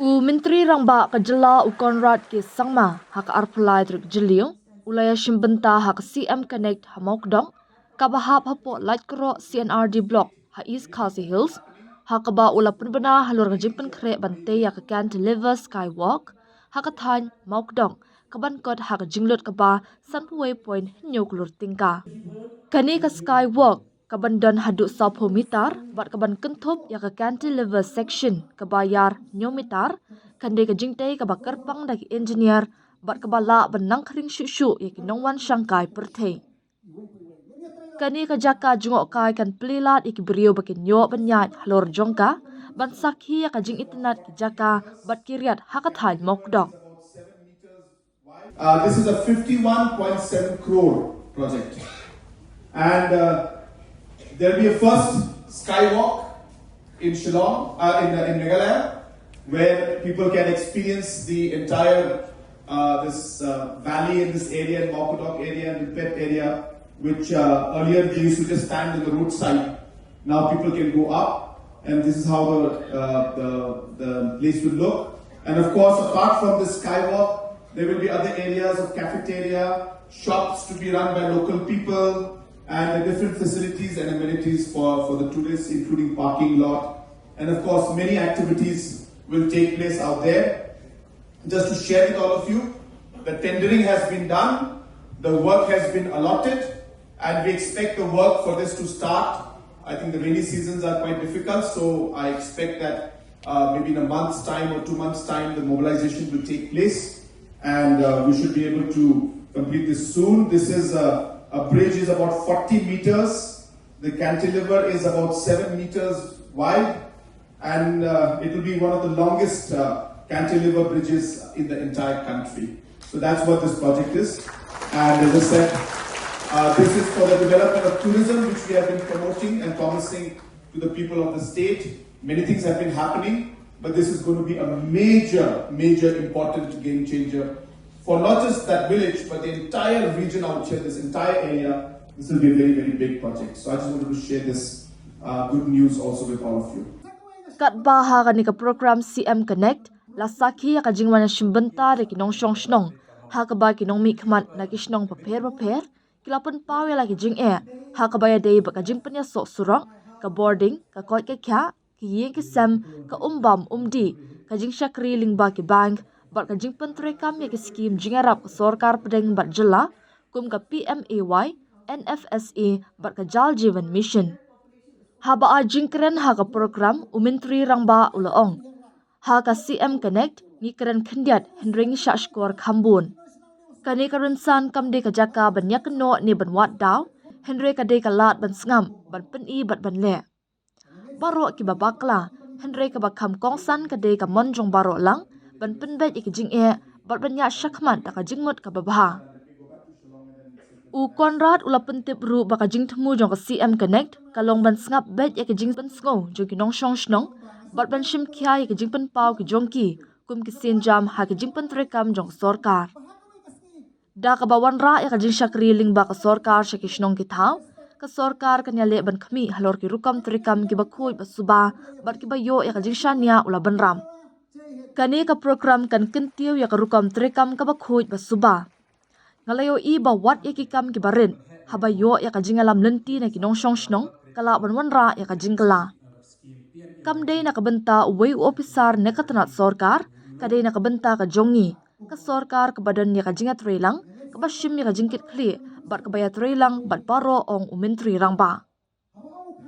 Menteri Rangba kejela Konrad ke Sangma hak arpulai truk jeliu ulaya shimbenta hak CM Connect ha Mawkdok kabahap hapo light kro CNRD block ha East Khasi Hills hak ba ula Pynbna halur jimpen kre bante ya ke Cantilever Skywalk hak than Mawkdok kaban kot hak jinglut kaba Sunway Point nyoklur tingka kani ka Skywalk kabandon haduk 10 meter bat kaban kentup ya ke Cantilever section kebayar nyometer kande ka jingtai ka bakar pang daki engineer bat kabala benang kering shushu ya ki nongwan shangkai perthei kani ka jaka jungok kai kan plilat iki beriu baki nyo banyat halor jongka ban sakhi ya ka jing internet ki jaka bat kiriat hakathai Mawkdok. This is a 51.7 crore project. And there will be a first skywalk in Shillong, in Meghalaya, where people can experience the entire this valley in this area, in Mawkdok area and the Pet area, which earlier they used to just stand on the roadside. Now people can go up, and this is how the place will look. And of course, apart from the skywalk, there will be other areas of cafeteria, shops to be run by local people, and different facilities and amenities for the tourists, including parking lot. And of course, many activities will take place out there. Just to share with all of you, the tendering has been done, the work has been allotted, and we expect the work for this to start. I think the rainy seasons are quite difficult, so I expect that maybe in a month's time or 2 months' time, the mobilization will take place, and we should be able to complete this soon. This is a bridge is about 40 meters. The cantilever is about 7 meters wide, and it will be one of the longest cantilever bridges in the entire country. So that's what this project is. And as I said, this is for the development of tourism, which we have been promoting and promising to the people of the state. Many things have been happening, but this is going to be a major, important game changer for not just that village, but the entire region out here, this entire area. This will be a very big project. So I just wanted to share this good news also with all of you. Kat baha kani ka program CM Connect la sakhi ya ka jingwana shimbenta de kinong shong shnong ha ka ba kinong mi khmat na ki shnong paper kilapun pawe la ki jing ha ka ba ya dei ba ka jing panya so surok ka boarding ka koi ka kya ki yeng ki sam ka umbam umdi ka jing shakri lingba ki bank bat ka jing pentre kam ya ki scheme jing arab ka sarkar pedeng bat jela kum ka PMAY NFSA bat ka jal jivan mission haba a jingkren ha ka program Menteri Rangba ulaong ha ka CM Connect ni keren khendiat hendring sha skor khambun kani karun san kamde ka jaka banyak no ni banwat daw hendre ka de ka lat ban sngam ban pen i bat ban le baro ki babakla hendre ka bakam kongsan ka de ka monjong baro lang ban pen bet ik jing bat banya shakman ta ka jingmot ka babha Konrad ula pentip ru baka jing temu jong ka CM Connect kalong ban sngap bet ya ka jing pen sngo jong ki nong shong shnong bat ban shim kya ya ka jing pen pau ki jongki kum ki sin jam ha ka jing pen trekam jong sarkar da ka bawan ra ya ka jing shakri ling ba ka sarkar shaki shnong ki thau ka sarkar kanya le ban khmi halor ki rukam trekam ki bakhoi basuba bat ki bayo ya ka jing shania ula ban ram kani ka program kan kentiu ya ka rukam trekam ka bakhoi basuba ngalayo i ba wat ya ki kam ki barin habayo ya ka jingalam lenti na kinong shong shnong kala ban ra ya ka jingkala kam dei na kabenta way officer ne katanat sarkar kadei na kabenta ka jongi ka sarkar ka badan ya ka jinga trailang ka bashim ya ka jingkit kli bat ka baya trailang bat baro ong Menteri Rangba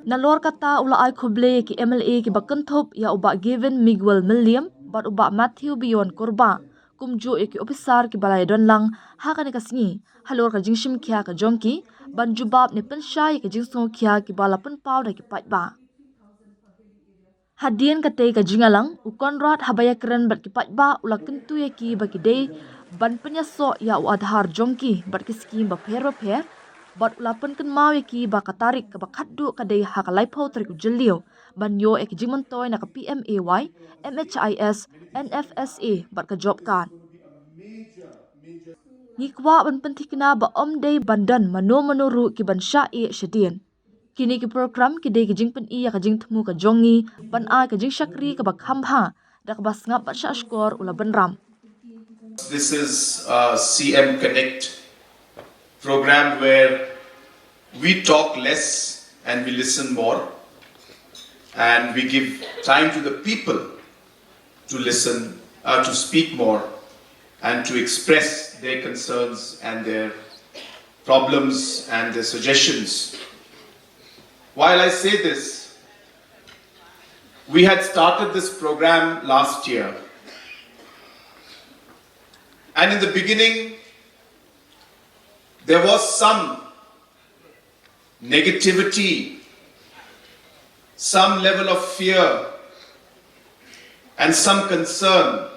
nalor kata ula ai khoble ki MLA ki bakanthop ya uba given Miguel William bat uba Matthew Bion Kurba kumjo ki officer ki balai don lang ha ka ne ka singi halor ka jingshim kya ka jongki ban jubab ne penshai ka jingso kya ki bala pen pau da ki patba hadian ka te ka jingalang Konrad habaya keren bat ki patba ula kentu ya ki ba ki dei ban penya so ya u adhar jongki bat ki skim ba pher bat ula pen kan mau ya ki ba ka tarik ka ba khaddu ka dei ha ka laipho trik jellio ban yo ek jingman toy na ka PMAY MHIS NFSA bat ka job card Nikwa ban pentikna ba omday bandan mano ru ki ban sha shadien kini ki program ki de ki jing pen i ya ka jing thmu ka jongi ban a ka jing shakri ka ba khambha dak bas ngap bat sya skor ula benram. This is a CM Connect program where we talk less and we listen more, and we give time to the people to listen, to speak more, and to express their concerns and their problems and their suggestions. While I say this, we had started this program last year. And in the beginning, there was some negativity, some level of fear, and some concern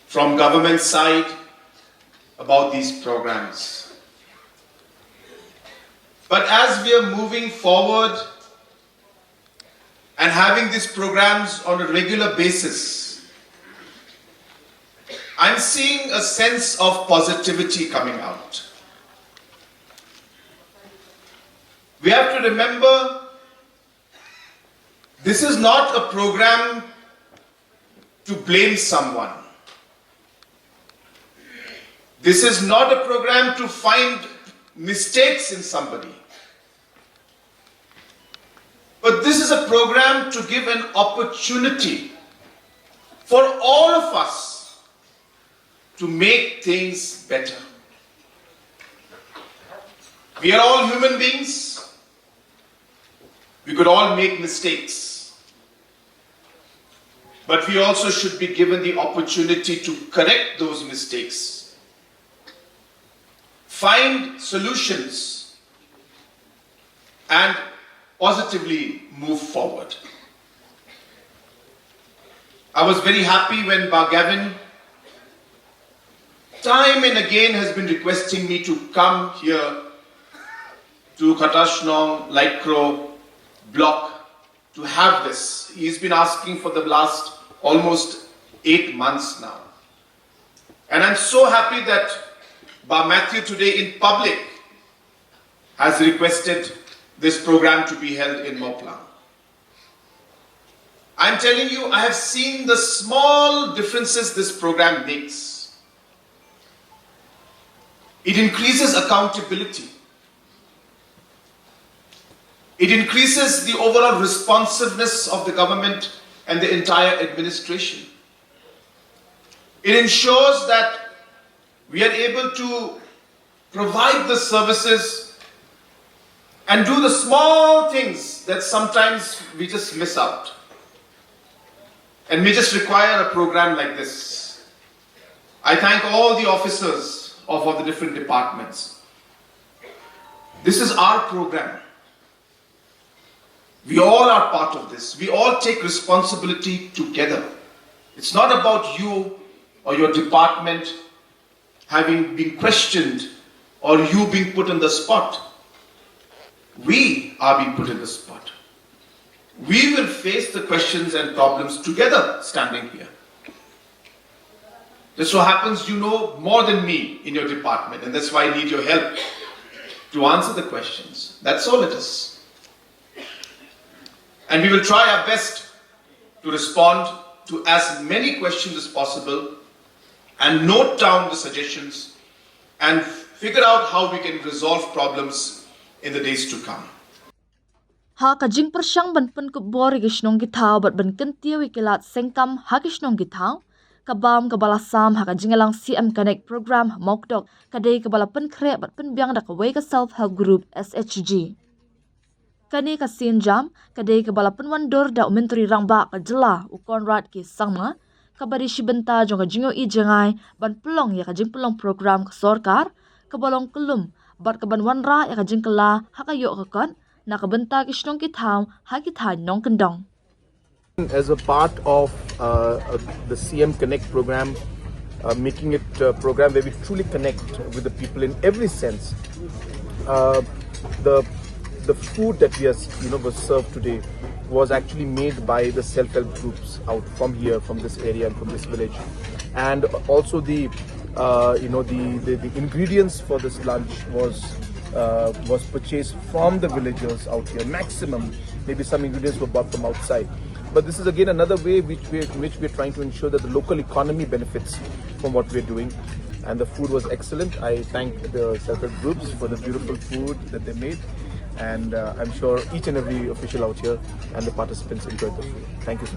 from government side about these programs. But as we are moving forward and having these programs on a regular basis, I'm seeing a sense of positivity coming out. We have to remember, this is not a program to blame someone. This is not a program to find mistakes in somebody. But this is a program to give an opportunity for all of us to make things better. We are all human beings. We could all make mistakes. But we also should be given the opportunity to correct those mistakes, find solutions, and positively move forward. I was very happy when Gavin time and again has been requesting me to come here to Khatashnong, Light Crow block to have this. He's been asking for the last almost 8 months now. And I'm so happy that Matthew today in public has requested this program to be held in Mawkdok. I'm telling you, I have seen the small differences this program makes. It increases accountability. It increases the overall responsiveness of the government and the entire administration. It ensures that we are able to provide the services and do the small things that sometimes we just miss out. And we just require a program like this. I thank all the officers of all the different departments. This is our program. We all are part of this. We all take responsibility together. It's not about you or your department having been questioned or you being put on the spot. We are being put in the spot. We will face the questions and problems together standing here. Just so happens you know more than me in your department, and that's why I need your help to answer the questions. That's all it is. And we will try our best to respond to as many questions as possible and note down the suggestions and figure out how we can resolve problems in the days to come. Ha kajing persyang ban pen kubor gishnong githaw bat ban kentiu ikilat sengkam ha gishnong githaw kabam kabala sam ha kajing alang CM Connect program Mawkdok kadai kabala pen kre bat pen biang da kawai ka self help group SHG. Kani ka sin jam kadai kabala pen wandor da umentri rangba ka jela u Konrad ki sangma kabari shibenta jong kajingo I jangai ban pelong ya kajing pelong program ka sorkar kabalong kelum bat kaban wanra ya kajing kala ha kayo kakon na kabenta kishnong kithaw ha kithay nong kendong. As a part of the CM Connect program, making it a program where we truly connect with the people in every sense. The food that we was served today was actually made by the self-help groups out from here, from this area and from this village, and also the ingredients for this lunch was purchased from the villagers out here. Maximum, maybe some ingredients were bought from outside. But this is again another way in which we're trying to ensure that the local economy benefits from what we're doing. And the food was excellent. I thank the self-help groups for the beautiful food that they made. And I'm sure each and every official out here and the participants enjoyed the food. Thank you so much.